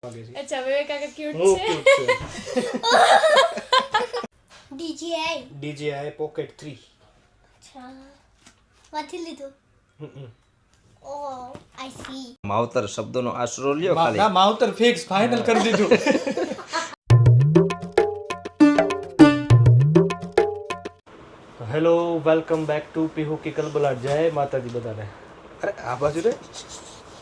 अच्छा विवेक काका क्यूट હું છે ક્યુટ છે DJI Pocket 3 અચ્છા વાથી લીધું ઓ આઈ સી માવતર શબ્દનો આશરો લ્યો ના ખાલી માવતર ફિક્સ ફાઇનલ કરી દીધું hello welcome back to Pihu કી કલબલાટ જય માતાજી બધાને અરે આ બાજુ રે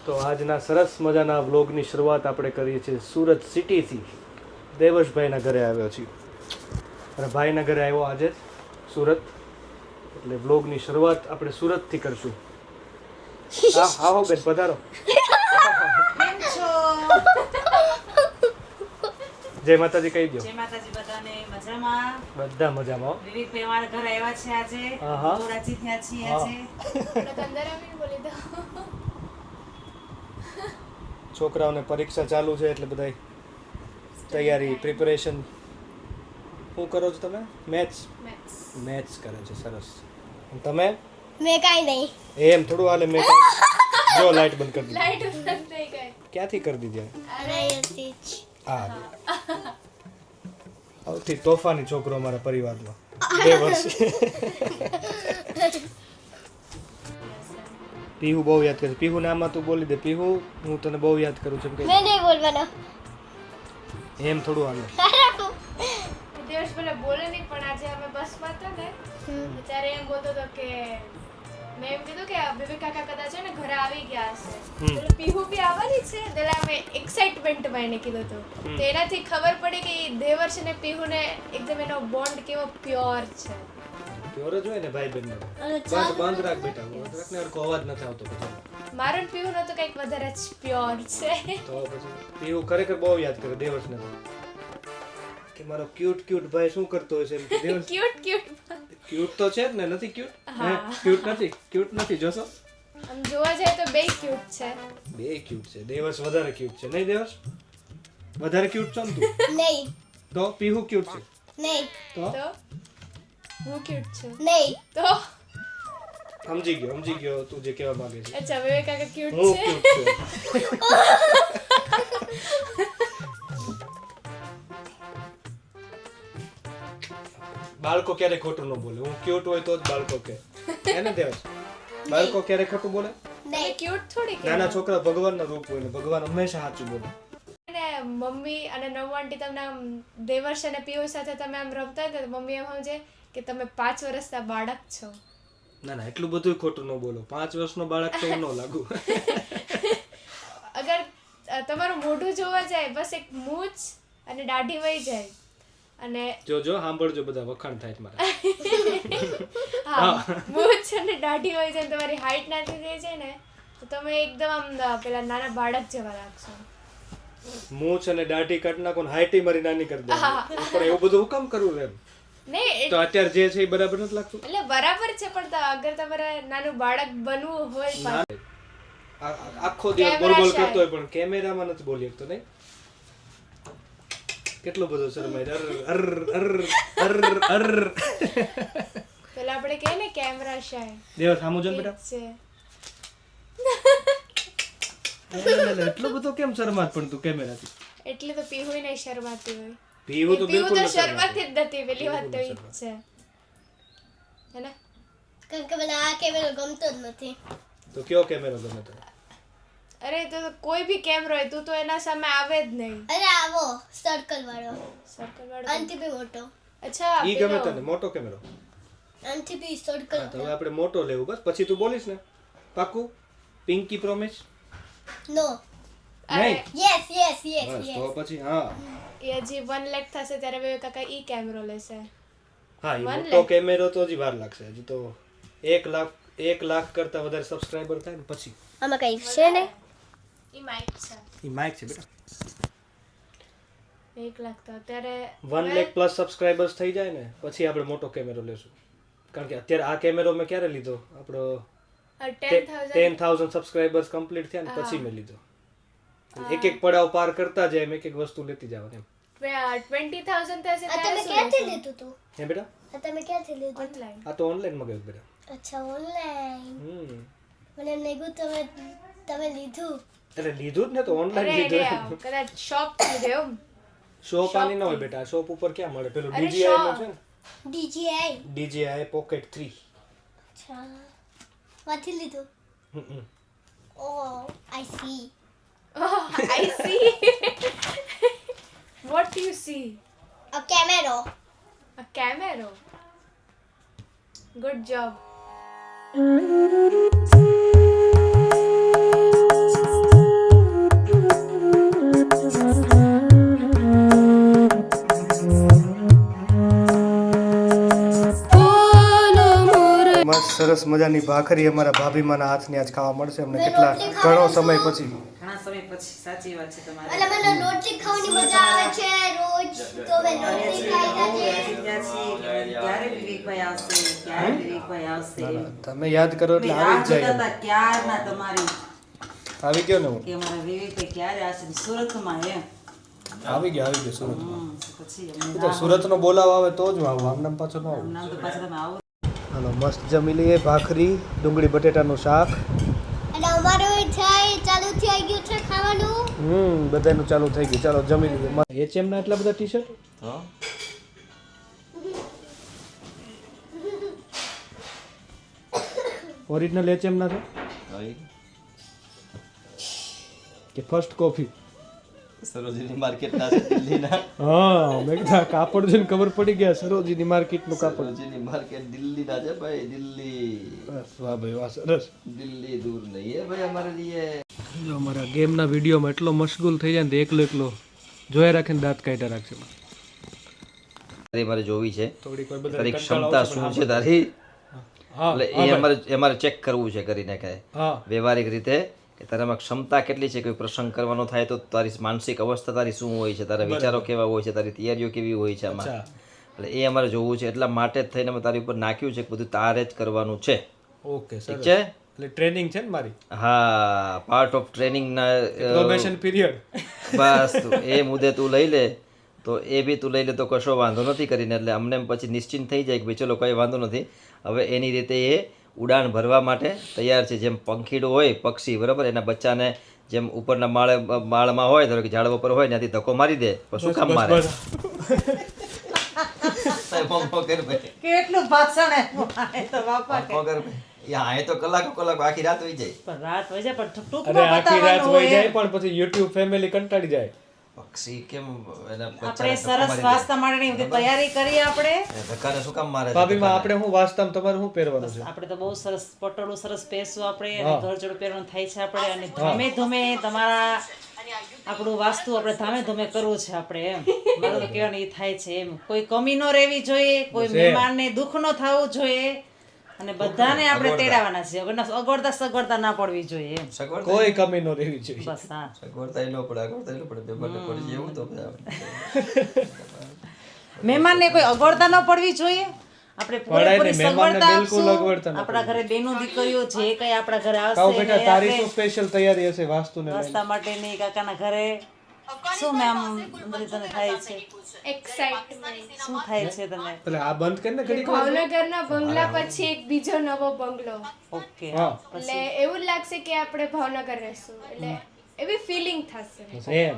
તો આજના સરસ મજાના વ્લોગની શરૂઆત આપણે કરીએ છીએ સુરત સિટીથી દેવશભાઈના ઘરે આવ્યો છીએ અને ભાઈના ઘરે આવ્યો આજે જ સુરત એટલે વ્લોગની શરૂઆત આપણે સુરતથી કરશું આવો બેન પધારો જય માતાજી કહી દો જય માતાજી બધાને મજામાં બધા મજામાં હો. વિવેકભાઈ અમારા ઘરે આવ્યા છે આજે આહા. બહુ રાજી થયા છીએ હા. આજે અંદર આવીને બોલી દો છોકરાઓને પરીક્ષા ચાલુ છે એટલે બધાય તૈયારી પ્રિપેરેશન શું કરો છો તમે મેથ્સ કરે છે સરસ અને તમે મેં કાઈ નહીં એમ થોડું હાલે મેં જો લાઈટ બંધ કરી દીધી લાઈટ બંધ થઈ ગઈ ક્યાંથી કરી દીધી અરે યતી હા સૌથી તોફાની છોકરો અમારા પરિવારમાં 2 વર્ષ પીહુ બહુ યાદ કરે પીહુ નામમાં તું બોલી દે પીહુ હું તને બહુ યાદ કરું છું એમ મેં નહીં બોલવાનો કે એમ થોડું હાલે દિવસ પેલા બોલે નહીં પણ આજે અમે બસમાં હતા ને ત્યારે એમ બોલતો હતો કે મેં એમ કીધું કે વિવેક કાકા કદાચ છે ને ઘરે આવી ગયા હશે એટલે પીહુ બી આવવાની છે એટલે અમે એક્સાઇટમેન્ટમાં એને કીધું હતું તો એનાથી ખબર પડી કે દેવર્ષ અને પીહુને એકદમ એનો બોન્ડ કેવો પ્યોર છે પ્યોર જ હોય ને ભાઈ બહેન બંધ રાખ બેટા બંધ રાખ ને હરખો અવાજ નથી આવતો પછી મારો ને પીહુનો તો કંઈક વધારે જ પ્યોર છે તો પછી પીહુ ખરેખર બહુ યાદ કરે દેવર્ષને કે મારો ક્યુટ ભાઈ શું કરતો હોય છે એમ કે દેવર્ષ ક્યુટ ક્યુટ તો છે જ ને નથી ક્યુટ નથી જોશો આમ જોવા જાય તો બે ક્યુટ છે બે ક્યુટ છે દેવર્ષ વધારે ક્યુટ છે નહીં દેવર્ષ વધારે ક્યુટ છો ને તું નહીં તો પીહુ ક્યુટ છે નહીં તો તો હું ક્યુટ છું નહીં તો સમજી ગયો તું જે કહેવા માંગે છે અચ્છા વિવેક કાકા ક્યુટ હું છે ક્યુટ છું બાળકો ક્યારે ખોટું ન બોલે હું ક્યુટ હોય તો જ બાળકો કે એને દેવસ બાળકો ક્યારે ખોટું બોલે નહીં ક્યુટ થોડી કે નાના છોકરા ભગવાનના રૂપ હોય ને ભગવાન હંમેશા સાચું બોલે ને મમ્મી અને નવ આંટી તમને આમ દેવર્ષ અને પિયુષ સાથે તમે આમ રમતા હતા તો મમ્મી એમ સમજે કે તમે 5 વર્ષના બાળક છો ના એટલું બધું ખોટું ન બોલો 5 વર્ષનો બાળક તો હું ન લાગુ અગર તમારું મોઢું જોવા જાય બસ એક મૂછ અને દાઢી વહી જાય અને જો સાંભળજો બધા વખાણ થાય છે મારા હા મૂછ અને દાઢી વહી જાય ને તમારી હાઈટ નાની થઈ જાય ને તો તમે એકદમ આમ પેલા નાના બાળક જેવા લાગશો મૂછ અને દાઢી કાઢ નાખો ને હાઈટી મારી નાની કરી દે પણ એવું બધું હું કામ કરવું એમ નહીં તો અત્યારે જે છે એ બરાબર નથી લાગતું એટલે બરાબર છે પણ અગર તમારે નાનું બાળક બનવું હોય પાછું આખો દિવસ બોલ કરતો હોય પણ કેમેરામાં નથી બોલી શકતો નહીં કેટલો બધો શરમાય પેલા આપણે કહે ને કેમેરા શાય દેવ સામુ જો બેટા છે એટલો બધો કેમ શરમાત પણ તું કેમેરાથી એટલે તો પીહુય નહીં શરમાતી હોય પીવું તો પીહુ બિલકુલ તો નથી શરમાતી જ નથી પેલી વાત તો ઈ જ છે હે ને કારણ કે મને આ કેમેરો ગમતો જ નથી તો કયો કેમેરો ગમે તો અરે તો કોઈ બી કેમેરો હોય તું તો એના સામે આવે જ નહીં અરે આવો સર્કલ વાળો સર્કલ વાળો આનથી બી મોટો અચ્છા ઈ ગમે તને મોટો કેમેરો આનથી બી સર્કલ તો હવે આપણે મોટો લેવું બસ પછી તું બોલીશ ને પાકું પિંકી પ્રોમિસ નો નહીં યસ યસ યસ બસ યસ તો પછી હા એ હજી 1 લાખ થશે ત્યારે વિવેક કાકા ઈ કેમેરો લેશે હા એ 1 મોટો લાખ? કેમેરો તો હજી વાર લાગશે હજી તો 1 લાખ કરતા વધારે સબસ્ક્રાઇબર થાય ને પછી આમાં કઈ છે ને ઈ માઇક છે ઈ માઇક છે બેટા 1 લાખ તો અત્યારે 1 લાખ પ્લસ સબસ્ક્રાઇબર્સ થઈ જાય ને પછી આપણે મોટો કેમેરો લેશું કારણ કે અત્યારે આ કેમેરો મેં ક્યારે લીધો આપણો 10,000 10,000 સબસ્ક્રાઇબર્સ કમ્પ્લીટ થયા ને પછી મેં લીધો એક પડાવ પાર કરતા જાય એમ એક વસ્તુ લેતી જવાની એમ 20,000 થશે આ તમે ત્યારે ક્યાંથી લીધું તું હે બેટા આ તમે ક્યાંથી લીધું ઓનલાઈન આ તો ઓનલાઈન મગાવ્યું બેટા અચ્છા ઓનલાઈન હમ મને લાગ્યું તમે લીધું એટલે લીધું જ ને તો અરે ઓનલાઈન રે, લીધું કદાચ શોપ લીધો એમ. શોપ આની ન હોય બેટા શોપ ઉપર ક્યાં મળે પેલું અરે DJI નું છે ને DJI. DJI Pocket 3 અચ્છા. વાથી લીધું. હમ. Oh, I see. Oh, I see. What do you see? A camera. A camera. Good job. મસ્ત સરસ મજાની ભાખરી અમારા ભાભીમાના હાથની આજ ખાવા મળશે અમને કેટલા ઘણો સમય પછી ઘણા સમય પછી સાચી વાત છે તમારી. અને મને રોટલી ખાવાની મજા આવે છે રોજ તો મેં રોટલી ખાઈ છે. ક્યારે વિવેકભાઈ આવશે, ક્યારે વિવેકભાઈ આવશે. તમે યાદ કરો એટલે આવી જ જાય હતા ક્યારના તમારી આવી ગયો ને હું કે અમારા વિવેકભાઈ ક્યારે આવશે સુરતમાં એમ. આવી ગયો સુરતમાં પછી એ તો સુરતનો બોલાવ આવે તો જ હું આવું આમ નામ પાછો ન આવું નામ તો પાછા તમે આવો. હાલો મસ્ત જમી લઈએ ભાખરી ડુંગળી બટેટાનું શાક અને અમારું ચાલુ થઈ ગયું છે ખાવાનું. બધાનું ચાલુ થઈ ગયું ચાલો જમી લઈએ HM ના એટલા બધા ટી-શર્ટ હા ઓરિજિનલ HM ના છે આવી કે ફર્સ્ટ કોપી સરોજીની માર્કેટના છે દિલ્હીના હા મેં કીધું આ કાપડ જોઈને ખબર પડી ગયા સરોજીની માર્કેટનું કાપડ સરોજીની માર્કેટ દિલ્હીના છે ભાઈ દિલ્હી બસ વાહ ભાઈ વાહ સરસ દિલ્હી દૂર નહીં હે ભાઈ અમારે લીએ જો અમારા ગેમના વિડીયોમાં એટલો મશગુલ થઈ જાય ને એકલો એકલો જોયા રાખીને દાંત કાઢ્યા રાખશે તારી મારે જોવી છે થોડીક વાર તારી ક્ષમતા શું છે તારી હા એટલે એ અમારે ચેક કરવું છે કરીને કે હા વ્યવહારિક રીતે કે તારામાં ક્ષમતા કેટલી છે કોઈ પ્રસંગ કરવાનો થાય તો તારી માનસિક અવસ્થા તારી શું હોય છે તારા વિચારો કેવા હોય છે તારી તૈયારીઓ કેવી હોય છે આમાં એટલે એ અમારે જોવું છે એટલા માટે જ થઈને અમે તારી ઉપર નાખ્યું છે કે બધું તારે જ કરવાનું છે ઓકે ઠીક સરસ છે એટલે ટ્રેનિંગ છે ને મારી હા પાર્ટ ઓફ ટ્રેનિંગના પ્રોબેશન પીરિયડ બસ તું એ મુદ્દે તું લઈ લે તો એ બી તું લઈ લે તો કશો વાંધો નથી કરીને એટલે અમને એમ પછી નિશ્ચિંત થઈ જાય કે ભાઈ ચલો કંઈ વાંધો નથી હવે એની રીતે એ ઉડાન ભરવા માટે તૈયાર છે જેમ પંખીડું હોય પક્ષી બરાબર એના બચ્ચાને જેમ ઉપરના માળમાં હોય ધારો કે ઝાડ ઉપર હોય ત્યાંથી ધક્કો મારી દે પણ શું કામ મારે કેટલું ભાષણ એ તો બાપા કે. એ તો કલાકો આખી રાત હોઈ જાય પણ રાત હોય છે પણ અરે ટૂંકમાં આખી રાત બતાવવાનું વહી હોય જાય પણ પછી YouTube ફેમિલી કંટાળી જાય પક્ષી કેમ એના આપણે સરસ વાસ્તા માટેની બધી તૈયારી કરીએ આપણે. ધક્કાને શું કામ મારે ભાભીમાં આપણે હું વાસ્તવમાં તમારે શું પહેરવાનું છે આપણે તો બહુ સરસ પટોળું સરસ પહેરશું આપણે અને ઘરચોળું પહેરવાનું થાય છે આપણે અને ધમે ધમે તમારા આપણું વાસ્તુ આપણે ધામે ધમે કરવું છે આપણે એમ મારું તો કહેવાનું એ થાય છે એમ કોઈ કમી ન રહેવી જોઈએ કોઈ મહેમાનને દુઃખ ન થવું જોઈએ અને બધાને આપણે તેડાવવાના છે અગવડતા સગવડતા ના પડવી જોઈએ એમ સગવડ કોઈ કમી ન રહેવી જોઈએ બસ હા સગવડતા એ ન પડે અગવડતા એ ન પડે બે માટે પડી જાય એવું તો મહેમાનને કોઈ અગવડતા ન પડવી જોઈએ આપણે પૂરેપૂરી મહેમાનને સગવડતા બિલકુલ આપશું અગવડતા ન આપણા ઘરે બેનો દીકરીઓ જે કઈ આપણા ઘરે કાઉ આવશે બેટા એ તારી આપણે શું સ્પેશિયલ તૈયારી હશે વાસ્તુને લઈને રસ્તા માટેની કાકાના ઘરે શું મેમ અંદરથી તને થાય છે Excitement. શું થાય છે તને એટલે આ બંધ કરીને ઘડી ભાવનગરના બંગલા પછી એક બીજો નવો બંગલો ઓકે હા એટલે એવું જ લાગશે કે આપણે ભાવનગર રહેશું એટલે એવી ફિલિંગ થશે એમ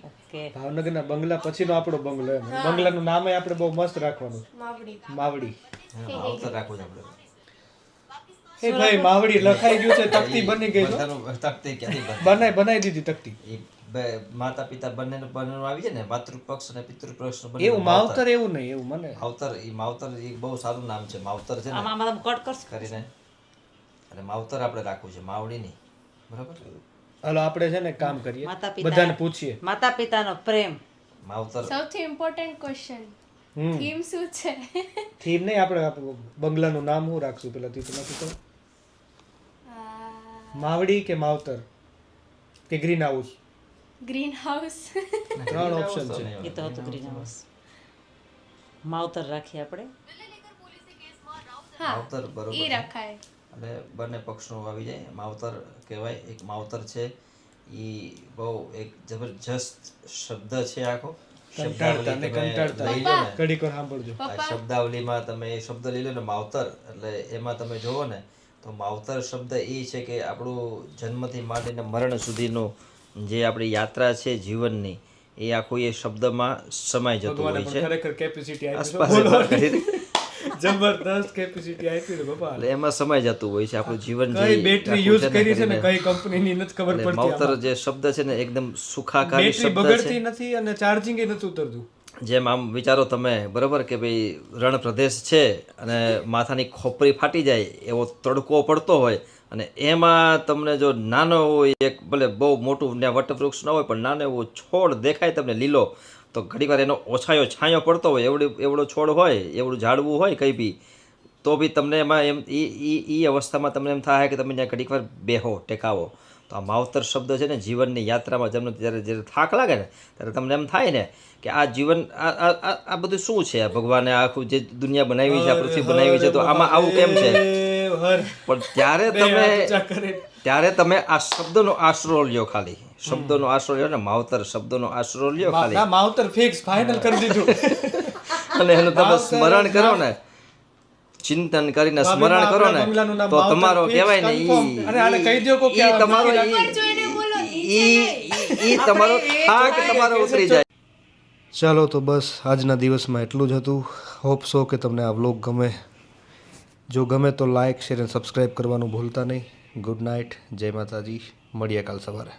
ઓકે ભાવનગરના બંગલા પછીનો આપણો બંગલો એમ બંગલાનું નામ આપણે બહુ મસ્ત રાખવાનું માવડી માવડી આવતર રાખવું છે આપણે એ ભાઈ માવડી લખાઈ ગયું છે તકતી બની ગઈ છે બધાનું તકતી ક્યાંથી બનાવી દીધી તકતી એ બે માતા પિતા બંનેનું આવી જાય ને માતૃપક્ષ અને પિતૃપક્ષ એવું માવતર એવું નહીં એવું મને માવતર એ બહુ સારું નામ છે માવતર છે ને આમાં તમે કટ કરશો કરીને અને માવતર આપણે રાખવું છે માવડી નહીં બરાબર હાલો આપણે છે ને એક કામ કરીએ માતા પિતા બધાને પૂછીએ માતા પિતાનો પ્રેમ માવતર સૌથી ઇમ્પોર્ટન્ટ ક્વેશ્ચન થીમ શું છે થીમ નહીં આપણે બંગલાનું નામ શું રાખશું પેલા તી તો નક્કી કરો માવડી કે માવતર કે ગ્રીન હાઉસ ગ્રીન હાઉસ ત્રણ ઓપ્શન છે એ તો હતું ગ્રીન હાઉસ માવતર રાખીએ આપણે હા માવતર બરોબર ઈ છે. રખાય અને બંને પક્ષનું આવી જાય માવતર કહેવાય એક માવતર છે એ બહુ એક જબરજસ્ત શબ્દ છે આખો કંટાળતા ને કંટાળતા લઈ લો ને ઘડીક વાર સાંભળજો આ શબ્દાવલીમાં તમે એ શબ્દ લઈ લો ને માવતર એટલે એમાં તમે જોવો ને તો માવતર શબ્દ એ છે કે આપણું જન્મથી માંડીને મરણ સુધીનું જે આપણી યાત્રા છે જીવનની એ આખું એ શબ્દમાં સમાઈ જતું ભગવાને હોય પણ છે ખરેખર કેપેસિટી આપી છે. આસપાસ બોલો. કરીને. જબરદસ્ત કેપેસિટી આપી છે બાપા. એટલે એમાં સમાઈ જતું હોય છે આપણું જીવન કઈ બેટરી યુઝ કરી છે ને કરીને. કઈ કંપનીની નથી ખબર એટલે પડતી. માવતર જે શબ્દ છે ને એકદમ સુખાકારી બેટરી શબ્દ બગડતી છે. નથી અને ચાર્જિંગ એ નથી ઉતરતું. જેમ આમ વિચારો તમે બરોબર કે ભાઈ રણ પ્રદેશ છે અને માથાની ખોપરી ફાટી જાય એવો તડકો પડતો હોય અને એમાં તમને જો નાનો હોય એક ભલે બહુ મોટું ને વટવૃક્ષ ન હોય પણ નાનો એવો છોડ દેખાય તમને લીલો તો ઘણીવાર એનો ઓછાયો છાંયો પડતો હોય એવડો છોડ હોય એવડું ઝાડવું હોય કંઈ બી તો બી તમને એમાં એમ એ અવસ્થામાં તમને એમ થાય કે તમે ત્યાં ઘડીક વાર બેહો ટેકાવો. તો આ માવતર શબ્દ છે ને જીવનની યાત્રામાં જન્મ જ્યારે થાક લાગે ને ત્યારે તમને એમ થાય ને કે આ જીવન આ બધું શું છે આ ભગવાને આખું જે દુનિયા બનાવી છે આ પૃથ્વી બનાવી છે તો આમાં આવું કેમ છે પણ ત્યારે તમે આ શબ્દનો આશરો લ્યો ખાલી શબ્દનો આશરો લ્યો ને માવતર શબ્દનો આશરો લ્યો ખાલી ના માવતર ફિક્સ ફાઇનલ કરી દીધું. અને એનું તમે સ્મરણ કરો ને ચિંતન કરીને સ્મરણ કરો ને તો તમારો કહેવાય ને અને આને કહી દો કે ઈ તમારો જોઈને બોલો ઈ તમારો થાક તમારો ઉતરી જાય. ચાલો તો બસ આજના દિવસમાં એટલું જ હતું. હોપ સો કે તમને આ વ્લોગ ગમે. જો ગમે તો લાઇક શેર અને સબસ્ક્રાઈબ કરવાનું ભૂલતા નહીં. ગુડ નાઇટ, જય માતાજી, મળીએ કાલ સવારે.